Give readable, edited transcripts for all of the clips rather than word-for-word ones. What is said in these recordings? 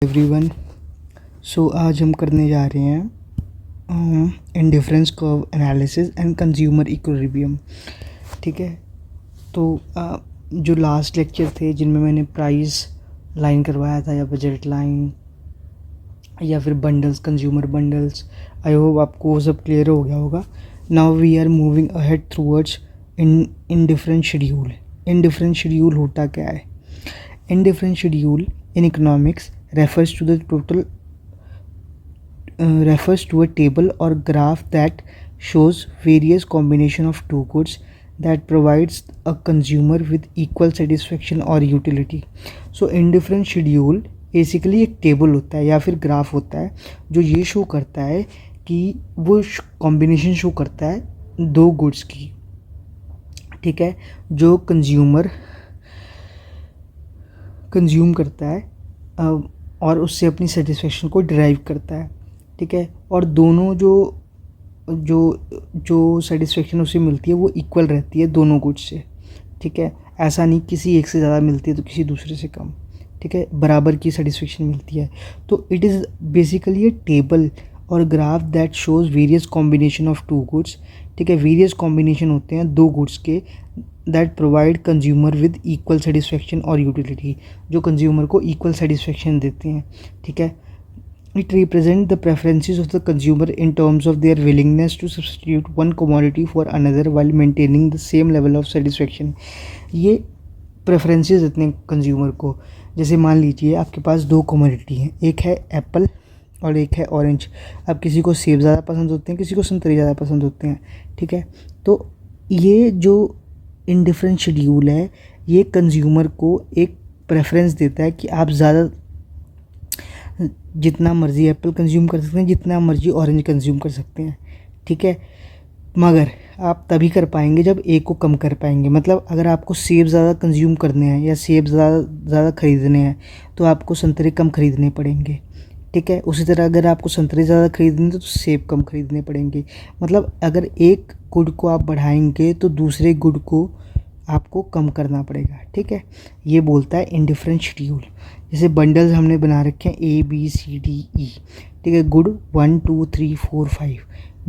Everyone. आज हम करने जा रहे हैं indifference curve analysis and consumer equilibrium. ठीक है, तो जो लास्ट लेक्चर थे जिनमें मैंने प्राइस लाइन करवाया था या बजट लाइन या फिर bundles, consumer bundles, I hope आपको वो सब क्लियर हो गया होगा। Now we are moving ahead towards indifferent schedule. Indifferent schedule होता क्या है? Indifferent schedule in economics refers to a table or graph that shows various combination of two goods that provides a consumer with equal satisfaction or utility. So indifferent schedule basically एक table होता है या फिर graph होता है जो ये show करता है कि वो कॉम्बिनेशन शो करता है दो गुड्स की, ठीक है, जो कंज्यूम करता है और उससे अपनी सेटिस्फेक्शन को डिराइव करता है, ठीक है। और दोनों जो सेटिस्फेक्शन उसे मिलती है वो इक्वल रहती है दोनों गुड्स से, ठीक है। ऐसा नहीं किसी एक से ज़्यादा मिलती है तो किसी दूसरे से कम, ठीक है, बराबर की सेटिस्फेक्शन मिलती है। तो it is basically a table और graph that shows various combination of two goods, ठीक है। वेरियस कॉम्बिनेशन होते हैं दो गुड्स के that provide consumer with equal satisfaction और यूटिलिटी, जो कंज्यूमर को इक्वल सेटिस्फेक्शन देते हैं, ठीक है। It represent the preferences of the consumer in terms of their willingness to substitute one commodity for another while maintaining the same level of satisfaction. ये preferences देते हैं कंज्यूमर को। जैसे मान लीजिए आपके पास दो कमोडिटी हैं, एक है एप्पल और एक है ऑरेंज। अब किसी को सेब ज़्यादा पसंद होते हैं, किसी को संतरे ज़्यादा पसंद होते हैं, ठीक है। तो ये जो इनडिफरेंट शेड्यूल है ये कंज्यूमर को एक प्रेफरेंस देता है कि आप ज़्यादा जितना मर्ज़ी एप्पल कंज्यूम कर सकते हैं, जितना मर्ज़ी ऑरेंज कंज्यूम कर सकते हैं, ठीक है। मगर आप तभी कर पाएंगे जब एक को कम कर पाएंगे। मतलब अगर आपको सेब ज़्यादा कंज्यूम करने हैं या सेब ज़्यादा ख़रीदने हैं तो आपको संतरे कम ख़रीदने पड़ेंगे, ठीक है। उसी तरह अगर आपको संतरे ज़्यादा खरीदने तो सेब कम खरीदने पड़ेंगे। मतलब अगर एक गुड को आप बढ़ाएंगे तो दूसरे गुड को आपको कम करना पड़ेगा, ठीक है। ये बोलता है इनडिफरेंट शेड्यूल। जैसे बंडल्स हमने बना रखे हैं ABCDE, ठीक है। Good 1 2 3 4 5,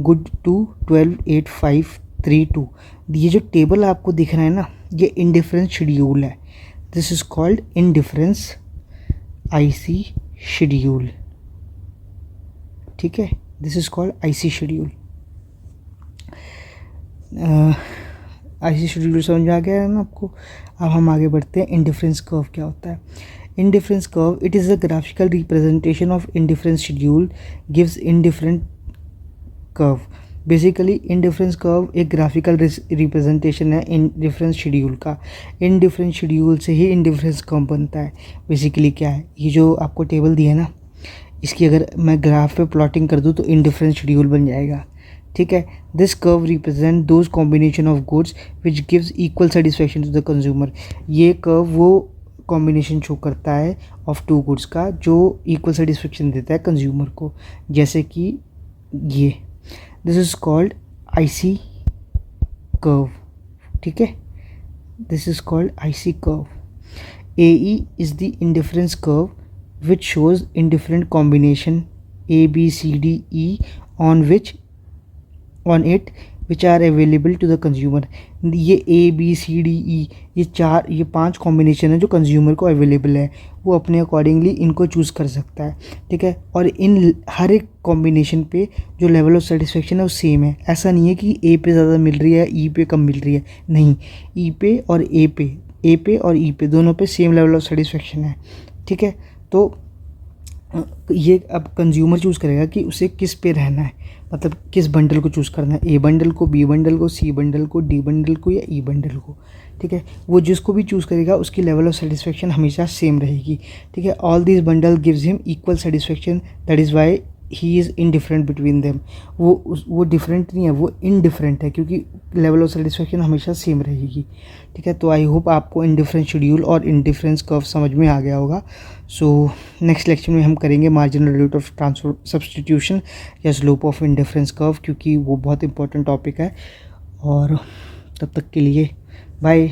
good 2 12 8 5 3 2। ये जो टेबल आपको दिख रहा है ना, ये इनडिफरेंट शेड्यूल है। This is called indifference IC schedule, ठीक है। This is called IC schedule. IC schedule समझ में आ गया है ना आपको। अब हम आगे बढ़ते हैं। इंडिफरेंस कर्व क्या होता है? Indifference curve it is a graphical representation of indifference schedule gives indifferent curve. Basically indifference curve एक ग्राफिकल रिप्रेजेंटेशन है इंडिफरेंस शेड्यूल का। इंडिफरेंस शेड्यूल से ही इंडिफरेंस कर्व बनता है। बेसिकली क्या है, ये जो आपको टेबल दिया है ना, इसकी अगर मैं ग्राफ पे प्लॉटिंग कर दूँ तो इंडिफरेंस शेड्यूल बन जाएगा, ठीक है। This curve represent those combination of goods which gives equal satisfaction to the consumer. ये कर्व वो कॉम्बिनेशन शो करता है ऑफ टू गुड्स का जो इक्वल सेटिस्फेक्शन देता है कंज्यूमर को। जैसे कि ये this is called IC curve, ठीक है। This is called IC curve. AE is the indifference curve which shows indifferent combination ABCDE on it which are available to the consumer। ये ABCDE ये 5 कॉम्बिनेशन है जो कंज्यूमर को available है, वो अपने अकॉर्डिंगली इनको चूज़ कर सकता है, ठीक है। और इन हर एक कॉम्बिनेशन पे जो लेवल ऑफ सेटिस्फेक्शन है वो सेम है। ऐसा नहीं है कि A पे ज़्यादा मिल रही है, E पे कम मिल रही है, नहीं। E पे और A पे और E पे दोनों पे सेम लेवल ऑफ सेटिस्फेक्शन है, ठीक है। तो ये अब कंज्यूमर चूज़ करेगा कि उसे किस पे रहना है, मतलब किस बंडल को चूज़ करना है, A बंडल को, B बंडल को, C बंडल को, D बंडल को या E बंडल को, ठीक है। वो जिसको भी चूज़ करेगा उसकी लेवल ऑफ सेटिस्फेक्शन हमेशा सेम रहेगी, ठीक है। All this bundle gives him equal satisfaction, that is why he is indifferent between them. वो डिफरेंट नहीं है, वो इनडिफरेंट है क्योंकि लेवल ऑफ सेटिस्फेक्शन हमेशा सेम रहेगी, ठीक है। तो आई होप आपको इनडिफरेंट शेड्यूल और इनडिफरेंस कर्व समझ में आ गया होगा। सो नेक्स्ट लेक्चर में हम करेंगे marginal rate of transfer substitution या स्लोप ऑफ इंडिफरेंस कर्व, क्योंकि वो बहुत इंपॉर्टेंट टॉपिक है। और तब तक के लिए बाय।